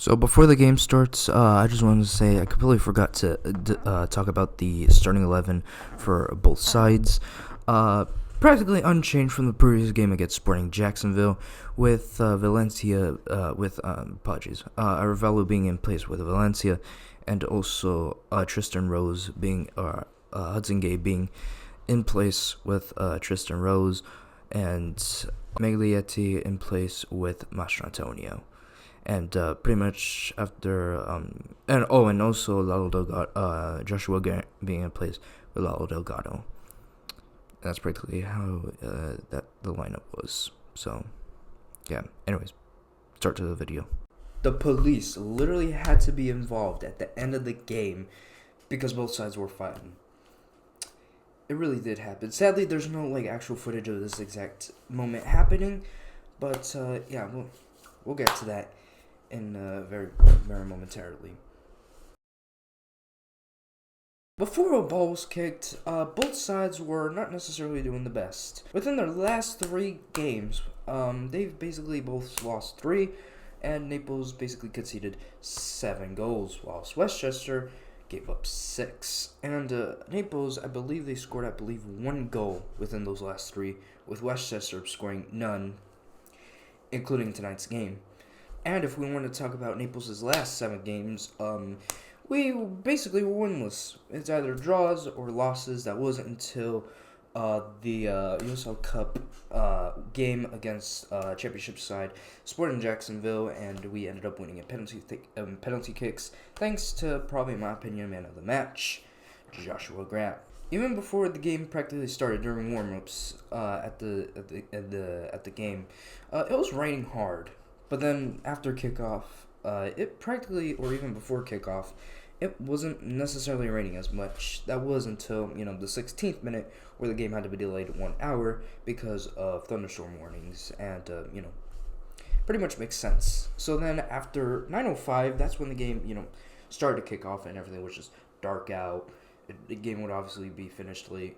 So before the game starts, I just wanted to say I completely forgot to talk about the starting 11 for both sides. Practically unchanged from the previous game against Sporting Jacksonville, with Valencia, apologies, Arevalo being in place with Valencia, and also Tristan Rose being, Hudson Gay being in place with Tristan Rose, and Maglietti in place with Mastrantonio. And pretty much after and also Lalo Delgado, Joshua being in place with Lalo Delgado. And that's practically how that the lineup was. So yeah. Anyways, start to the video. The police literally had to be involved at the end of the game because both sides were fighting. It really did happen. Sadly, there's no actual footage of this exact moment happening, but yeah, we'll get to that in very momentarily. Before a ball was kicked, both sides were not necessarily doing the best. Within their last 3 games, they've basically both lost 3, and Naples basically conceded 7 goals, whilst Westchester gave up 6. And Naples, I believe they scored, 1 goal within those last 3, with Westchester scoring none, including tonight's game. And if we want to talk about Naples' last 7 games, we basically were winless. It's either draws or losses. That wasn't until the USL Cup game against championship side Sporting Jacksonville, and we ended up winning in penalty kicks, thanks to probably, in my opinion, man of the match, Joshua Grant. Even before the game practically started, during warm-ups at the game, it was raining hard. But then after kickoff, it practically, or even before kickoff, it wasn't necessarily raining as much. That was until, the 16th minute, where the game had to be delayed 1 hour because of thunderstorm warnings, and, pretty much makes sense. So then after 9:05, that's when the game, started to kick off, and everything was just dark out. The game would obviously be finished late.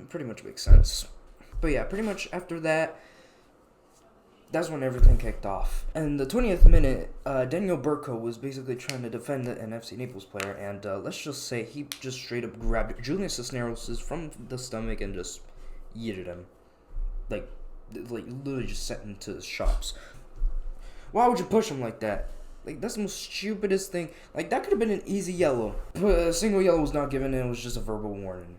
Pretty much makes sense. But yeah, pretty much after that, that's when everything kicked off. And the 20th minute, Daniel Burko was basically trying to defend an FC Naples player, and let's just say he just straight up grabbed Julian Cisneros from the stomach and just yeeted him. Like literally just sent him to the shops. Why would you push him like that? That's the most stupidest thing. That could have been an easy yellow. But a single yellow was not given, and it was just a verbal warning.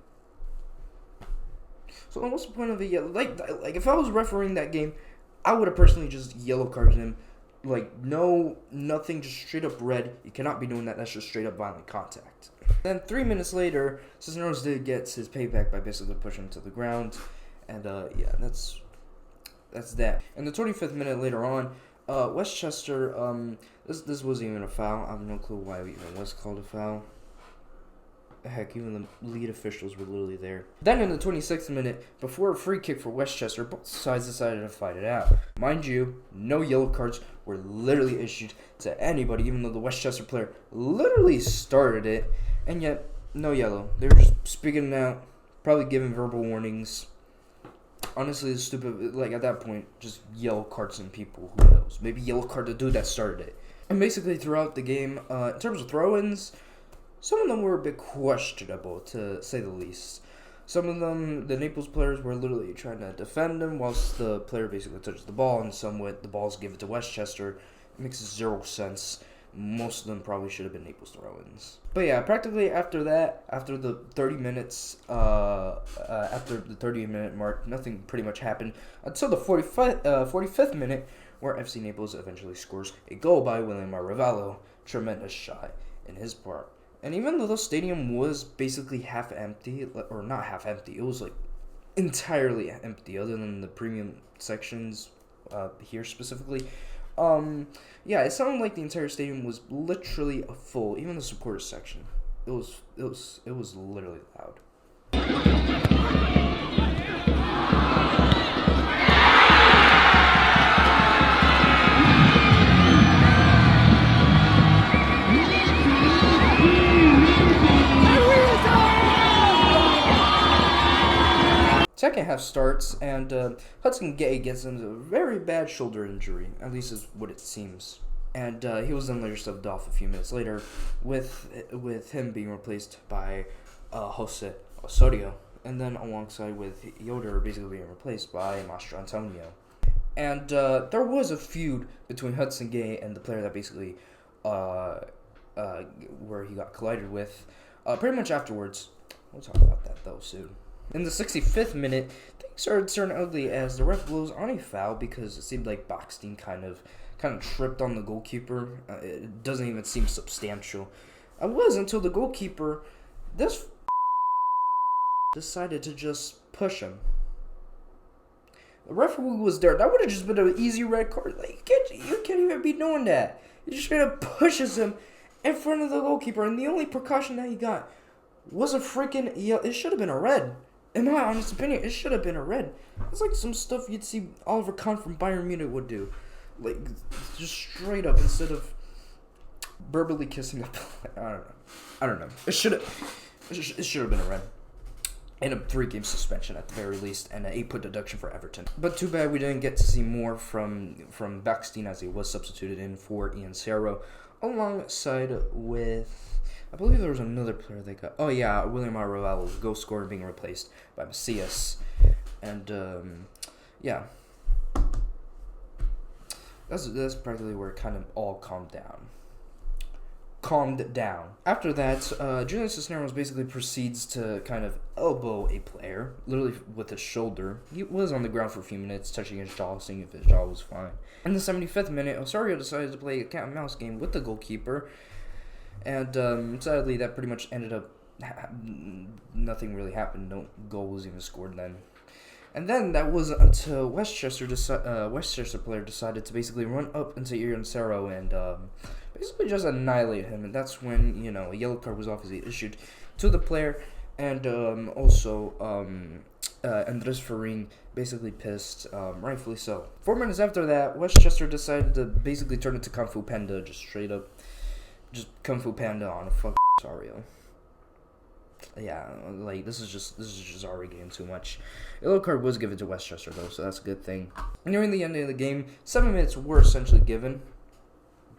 So what's the point of a yellow? If I was refereeing that game, I would have personally just yellow carded him. Nothing, just straight up red. You cannot be doing that. That's just straight up violent contact. Then 3 minutes later, Cisneros did get his payback by basically pushing him to the ground. And yeah, that's that. And the 25th minute later on, Westchester, this wasn't even a foul. I have no clue why it even was called a foul. Heck, even the lead officials were literally there. Then in the 26th minute, before a free kick for Westchester, both sides decided to fight it out. Mind you, no yellow cards were literally issued to anybody, even though the Westchester player literally started it, and yet, no yellow. They were just speaking it out, probably giving verbal warnings. Honestly, it's stupid. At that point, just yellow cards and people, who knows? Maybe yellow card the dude that started it. And basically throughout the game, in terms of throw-ins, some of them were a bit questionable, to say the least. Some of them, the Naples players were literally trying to defend him, whilst the player basically touches the ball, and some with the balls give it to Westchester. It makes 0 sense. Most of them probably should have been Naples throw-ins. But yeah, practically after that, after the 30 minutes, after the 30-minute mark, nothing pretty much happened until the 45th minute, where FC Naples eventually scores a goal by William Arevalo. Tremendous shot in his part. And even though the stadium was basically half empty, or not half empty, it was entirely empty, other than the premium sections here specifically. Yeah, it sounded like the entire stadium was literally full, even the supporters section. It was literally loud. Second half starts, and Hudson Gay gets into a very bad shoulder injury. At least is what it seems. and he was then later subbed off a few minutes later, with him being replaced by Jose Osorio, and then alongside with Yoder basically being replaced by Mastro Antonio. And there was a feud between Hudson Gay and the player that basically, where he got collided with, pretty much afterwards. We'll talk about that though soon. In the 65th minute, things started turning ugly as the ref blows on a foul because it seemed like Boxstein kind of tripped on the goalkeeper. It doesn't even seem substantial. It was until the goalkeeper, this decided to just push him. The referee was there. That would have just been an easy red card. Like, you can't even be doing that. He just straight up pushes him in front of the goalkeeper, and the only precaution that he got was a freaking yellow. It should have been a red. In my honest opinion, it should have been a red. It's like some stuff you'd see Oliver Kahn from Bayern Munich would do. Like, just straight up, instead of verbally kissing the player. I don't know. It should have been a red. And a 3-game suspension at the very least, and an 8-point deduction for Everton. But too bad we didn't get to see more from Backstein, as he was substituted in for Ian Cerro, alongside with, I believe there was another player they got. Oh yeah, William Arroyo, goal scorer, being replaced by Macias. And yeah, that's practically where it kind of all calmed down. After that, Julian Cisneros basically proceeds to kind of elbow a player, literally with his shoulder. He was on the ground for a few minutes, touching his jaw, seeing if his jaw was fine. In the 75th minute, Osorio decided to play a cat and mouse game with the goalkeeper, and sadly, that pretty much ended up nothing really happened. No goal was even scored then. And then that was until Westchester player decided to basically run up into Ian Cerro and basically just annihilate him. And that's when, a yellow card was obviously issued to the player. And also Andres Farin basically pissed, rightfully so. 4 minutes after that, Westchester decided to basically turn it to Kung Fu Panda, just straight up. Just Kung Fu Panda on a fucking Osorio. Yeah, like, this is just already getting too much. A yellow card was given to Westchester, though, so that's a good thing. Nearing the end of the game, 7 minutes were essentially given.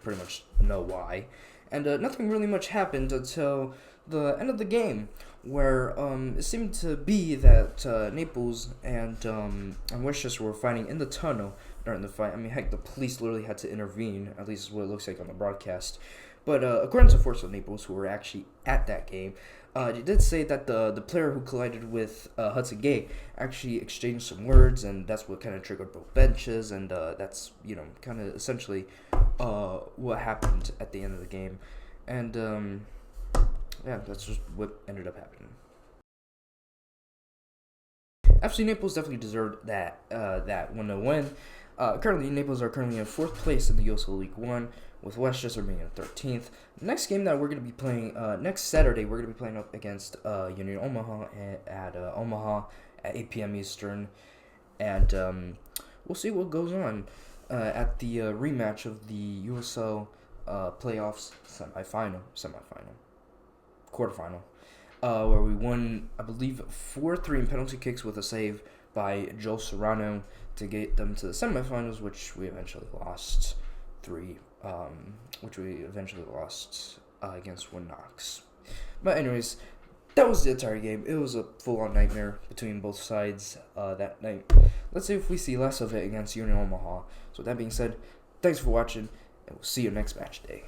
Pretty much know why. And nothing really much happened until the end of the game, where it seemed to be that Naples and Westchester were fighting in the tunnel during the fight. I mean, heck, the police literally had to intervene, at least is what it looks like on the broadcast. But according to Force of Naples, who were actually at that game, they did say that the player who collided with Hudson Gay actually exchanged some words, and that's what kind of triggered both benches, and that's, kind of essentially what happened at the end of the game. And, yeah, that's just what ended up happening. FC Naples definitely deserved that 1-0 win. Currently, Naples are currently in 4th place in the USL League 1, with Westchester being in 13th. Next game that we're going to be playing, next Saturday, we're going to be playing up against Union Omaha at Omaha at 8 p.m. Eastern. And we'll see what goes on at the rematch of the USL playoffs quarterfinal, where we won, I believe, 4-3 in penalty kicks with a save by Joe Serrano to get them to the semifinals, which we eventually lost against Knox. But anyways, that was the entire game. It was a full-on nightmare between both sides that night. Let's see if we see less of it against Union Omaha. So with that being said, thanks for watching, and we'll see you next match day.